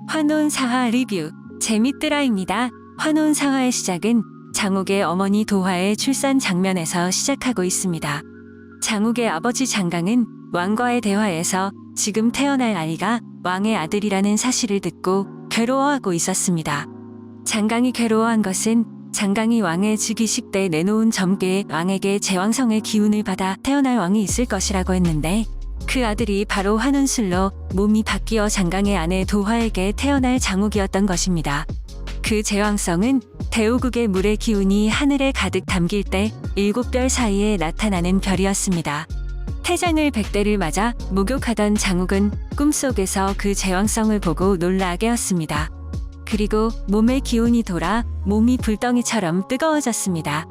환혼사화 리뷰 재밌드라입니다. 환혼사화의 시작은 장욱의 어머니 도화의 출산 장면에서 시작하고 있습니다. 장욱의 아버지 장강은 왕과의 대화에서 지금 태어날 아이가 왕의 아들이라는 사실을 듣고 괴로워하고 있었습니다. 장강이 괴로워한 것은 장강이 왕의 즉위식 때 내놓은 점괘에 왕에게 제왕성의 기운을 받아 태어날 왕이 있을 것이라고 했는데 그 아들이 바로 환운술로 몸이 바뀌어 장강의 아내 도화에게 태어날 장욱이었던 것입니다. 그 제왕성은 대우국의 물의 기운이 하늘에 가득 담길 때 7별 사이에 나타나는 별이었습니다. 태장을 100대를 맞아 목욕하던 장욱은 꿈속에서 그 제왕성을 보고 놀라 깨었습니다. 그리고 몸의 기운이 돌아 몸이 불덩이처럼 뜨거워졌습니다.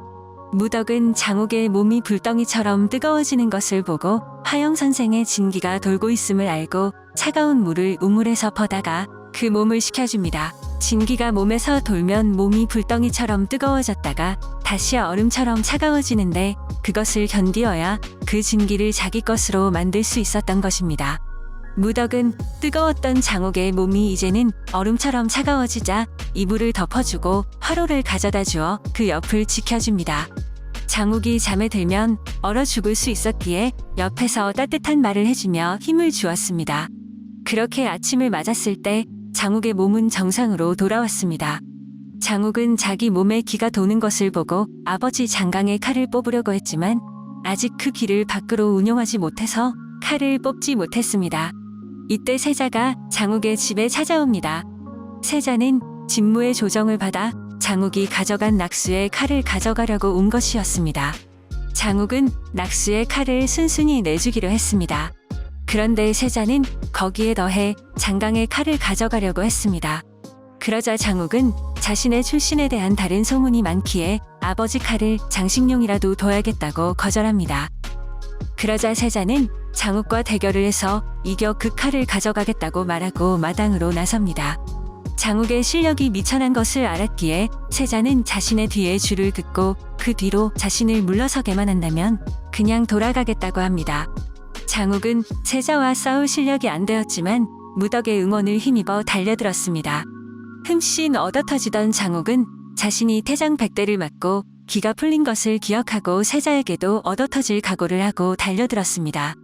무덕은 장욱의 몸이 불덩이처럼 뜨거워지는 것을 보고 화영 선생의 진기가 돌고 있음을 알고 차가운 물을 우물에서 퍼다가 그 몸을 식혀줍니다. 진기가 몸에서 돌면 몸이 불덩이처럼 뜨거워졌다가 다시 얼음처럼 차가워지는데 그것을 견디어야 그 진기를 자기 것으로 만들 수 있었던 것입니다. 무덕은 뜨거웠던 장욱의 몸이 이제는 얼음처럼 차가워지자 이불을 덮어주고 화로를 가져다 주어 그 옆을 지켜줍니다. 장욱이 잠에 들면 얼어 죽을 수 있었기에 옆에서 따뜻한 말을 해주며 힘을 주었습니다. 그렇게 아침을 맞았을 때 장욱의 몸은 정상으로 돌아왔습니다. 장욱은 자기 몸에 기가 도는 것을 보고 아버지 장강의 칼을 뽑으려고 했지만 아직 그 기를 밖으로 운용하지 못해서 칼을 뽑지 못했습니다. 이때 세자가 장욱의 집에 찾아옵니다. 세자는 진무의 조정을 받아 장욱이 가져간 낙수의 칼을 가져가려고 온 것이었습니다. 장욱은 낙수의 칼을 순순히 내주기로 했습니다. 그런데 세자는 거기에 더해 장강의 칼을 가져가려고 했습니다. 그러자 장욱은 자신의 출신에 대한 다른 소문이 많기에 아버지 칼을 장식용이라도 둬야겠다고 거절합니다. 그러자 세자는 장욱과 대결을 해서 이겨 그 칼을 가져가겠다고 말하고 마당으로 나섭니다. 장욱의 실력이 미천한 것을 알았기에 세자는 자신의 뒤에 줄을 긋고 그 뒤로 자신을 물러서게만 한다면 그냥 돌아가겠다고 합니다. 장욱은 세자와 싸울 실력이 안 되었지만 무덕의 응원을 힘입어 달려들었습니다. 흠씬 얻어터지던 장욱은 자신이 태장 100대를 맞고 기가 풀린 것을 기억하고 세자에게도 얻어터질 각오를 하고 달려들었습니다.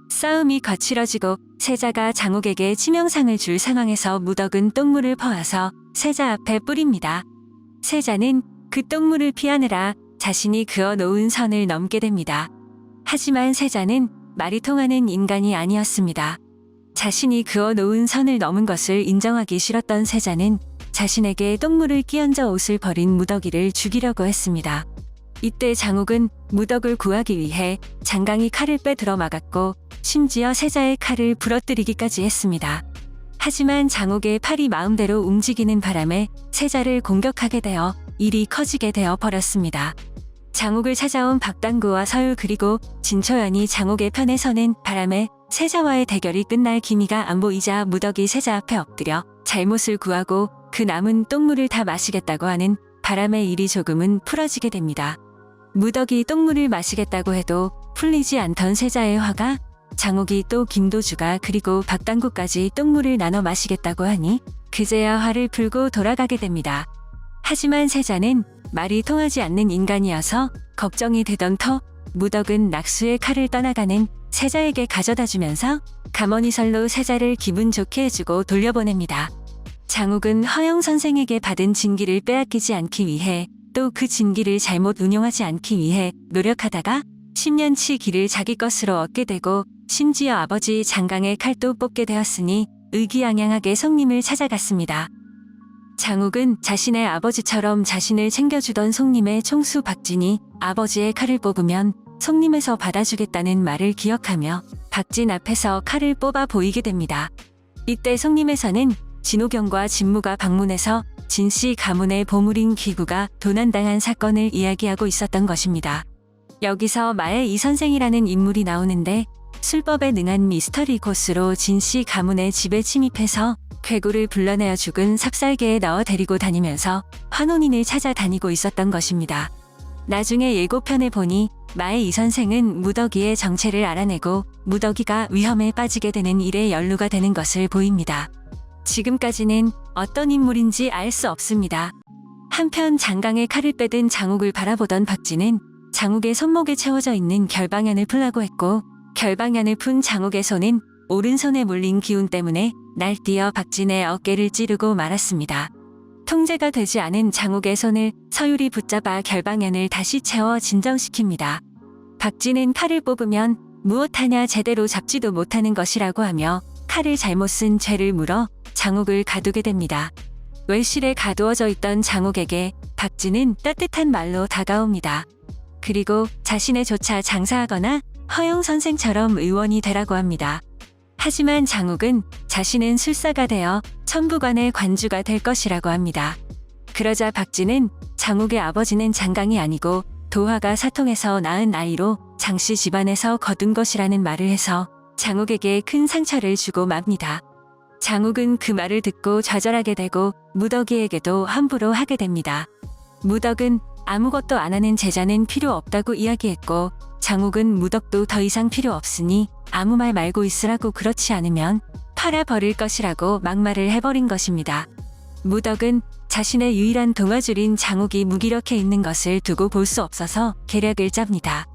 싸움이 거칠어지고 세자가 장욱에게 치명상을 줄 상황에서 무덕은 똥물을 퍼와서 세자 앞에 뿌립니다. 세자는 그 똥물을 피하느라 자신이 그어놓은 선을 넘게 됩니다. 하지만 세자는 말이 통하는 인간이 아니었습니다. 자신이 그어놓은 선을 넘은 것을 인정하기 싫었던 세자는 자신에게 똥물을 끼얹어 옷을 버린 무덕이를 죽이려고 했습니다. 이때 장욱은 무덕을 구하기 위해 장강이 칼을 빼들어 막았고 심지어 세자의 칼을 부러뜨리기까지 했습니다. 하지만 장욱의 팔이 마음대로 움직이는 바람에 세자를 공격하게 되어 일이 커지게 되어 버렸습니다. 장욱을 찾아온 박당구와 서율 그리고 진초연이 장욱의 편에 서는 바람에 세자와의 대결이 끝날 기미가 안 보이자 무덕이 세자 앞에 엎드려 잘못을 구하고 그 남은 똥물을 다 마시겠다고 하는 바람에 일이 조금은 풀어지게 됩니다. 무덕이 똥물을 마시겠다고 해도 풀리지 않던 세자의 화가 장욱이 또 김도주가 그리고 박당구까지 똥물을 나눠 마시겠다고 하니 그제야 화를 풀고 돌아가게 됩니다. 하지만 세자는 말이 통하지 않는 인간이어서 걱정이 되던 터 무덕은 낙수의 칼을 떠나가는 세자에게 가져다 주면서 가머니설로 세자를 기분 좋게 해주고 돌려보냅니다. 장욱은 허영 선생에게 받은 진기를 빼앗기지 않기 위해 또 그 진기를 잘못 운용하지 않기 위해 노력하다가 10년치 기를 자기 것으로 얻게 되고 심지어 아버지 장강의 칼도 뽑게 되었으니 의기양양하게 송림을 찾아갔습니다. 장욱은 자신의 아버지처럼 자신을 챙겨주던 송림의 총수 박진이 아버지의 칼을 뽑으면 송림에서 받아주겠다는 말을 기억하며 박진 앞에서 칼을 뽑아 보이게 됩니다. 이때 송림에서는 진호경과 진무가 방문해서 진씨 가문의 보물인 기구가 도난당한 사건을 이야기하고 있었던 것입니다. 여기서 마의 이선생이라는 인물이 나오는데 술법에 능한 미스터리 코스로 진씨 가문의 집에 침입해서 괴구를 불러내어 죽은 삽살개에 넣어 데리고 다니면서 환혼인을 찾아다니고 있었던 것입니다. 나중에 예고편에 보니 마의 이선생은 무덕이의 정체를 알아내고 무덕이가 위험에 빠지게 되는 일에 연루가 되는 것을 보입니다. 지금까지는 어떤 인물인지 알 수 없습니다. 한편 장강의 칼을 빼든 장욱을 바라보던 박진은 장욱의 손목에 채워져 있는 결방연을 풀라고 했고, 결방연을 푼 장욱의 손은 오른손에 물린 기운 때문에 날뛰어 박진의 어깨를 찌르고 말았습니다. 통제가 되지 않은 장욱의 손을 서율이 붙잡아 결방연을 다시 채워 진정시킵니다. 박진은 칼을 뽑으면 무엇하냐 제대로 잡지도 못하는 것이라고 하며 칼을 잘못 쓴 죄를 물어 장욱을 가두게 됩니다. 외실에 가두어져 있던 장욱에게 박진은 따뜻한 말로 다가옵니다. 그리고 자신의 조차 장사하거나 허영 선생처럼 의원이 되라고 합니다. 하지만 장욱은 자신은 술사가 되어 천부관의 관주가 될 것이라고 합니다. 그러자 박진은 장욱의 아버지는 장강이 아니고 도화가 사통에서 낳은 아이로 장씨 집안에서 거둔 것이라는 말을 해서 장욱에게 큰 상처를 주고 맙니다. 장욱은 그 말을 듣고 좌절하게 되고 무덕이에게도 함부로 하게 됩니다. 무덕은 아무것도 안 하는 제자는 필요 없다고 이야기했고, 장욱은 무덕도 더 이상 필요 없으니 아무 말 말고 있으라고, 그렇지 않으면 팔아버릴 것이라고 막말을 해버린 것입니다. 무덕은 자신의 유일한 동아줄인 장욱이 무기력해 있는 것을 두고 볼 수 없어서 계략을 짭니다.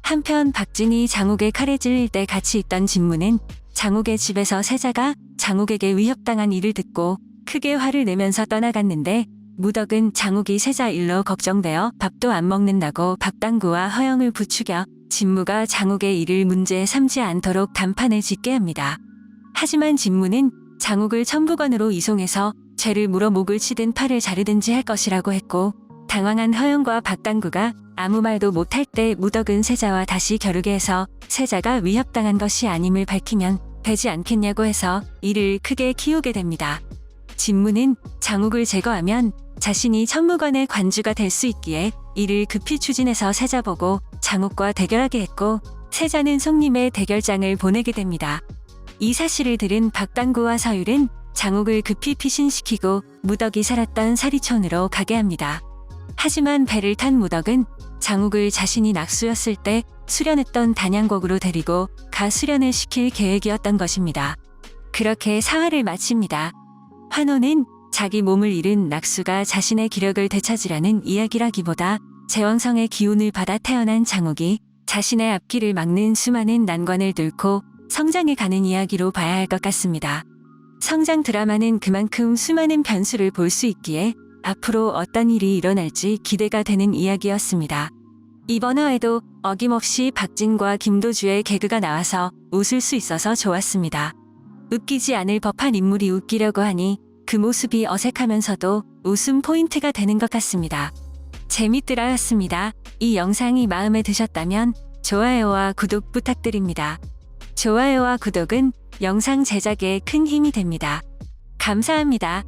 한편 박진이 장욱의 칼에 찔릴 때 같이 있던 진무는 장욱의 집에서 세자가 장욱에게 위협당한 일을 듣고 크게 화를 내면서 떠나갔는데, 무덕은 장욱이 세자 일로 걱정되어 밥도 안 먹는다고 박당구와 허영을 부추겨 진무가 장욱의 일을 문제 삼지 않도록 단판을 짓게 합니다. 하지만 진무는 장욱을 천부관으로 이송해서 죄를 물어 목을 치든 팔을 자르든지 할 것이라고 했고, 당황한 허영과 박당구가 아무 말도 못할 때 무덕은 세자와 다시 겨루게 해서 세자가 위협당한 것이 아님을 밝히면 되지 않겠냐고 해서 이를 크게 키우게 됩니다. 진무는 장욱을 제거하면 자신이 천무관의 관주가 될 수 있기에 이를 급히 추진해서 세자 보고 장욱과 대결하게 했고, 세자는 송림의 대결장을 보내게 됩니다. 이 사실을 들은 박당구와 서율은 장욱을 급히 피신시키고 무덕이 살았던 사리촌으로 가게 합니다. 하지만 배를 탄 무덕은 장욱을 자신이 낙수였을 때 수련했던 단양곡으로 데리고 가 수련을 시킬 계획이었던 것입니다. 그렇게 사활을 마칩니다. 환호는 자기 몸을 잃은 낙수가 자신의 기력을 되찾으려는 이야기라기보다 제왕성의 기운을 받아 태어난 장욱이 자신의 앞길을 막는 수많은 난관을 뚫고 성장해 가는 이야기로 봐야 할 것 같습니다. 성장 드라마는 그만큼 수많은 변수를 볼 수 있기에 앞으로 어떤 일이 일어날지 기대가 되는 이야기였습니다. 이번 화에도 어김없이 박진과 김도주의 개그가 나와서 웃을 수 있어서 좋았습니다. 웃기지 않을 법한 인물이 웃기려고 하니 그 모습이 어색하면서도 웃음 포인트가 되는 것 같습니다. 재밌더라였습니다. 이 영상이 마음에 드셨다면 좋아요와 구독 부탁드립니다. 좋아요와 구독은 영상 제작에 큰 힘이 됩니다. 감사합니다.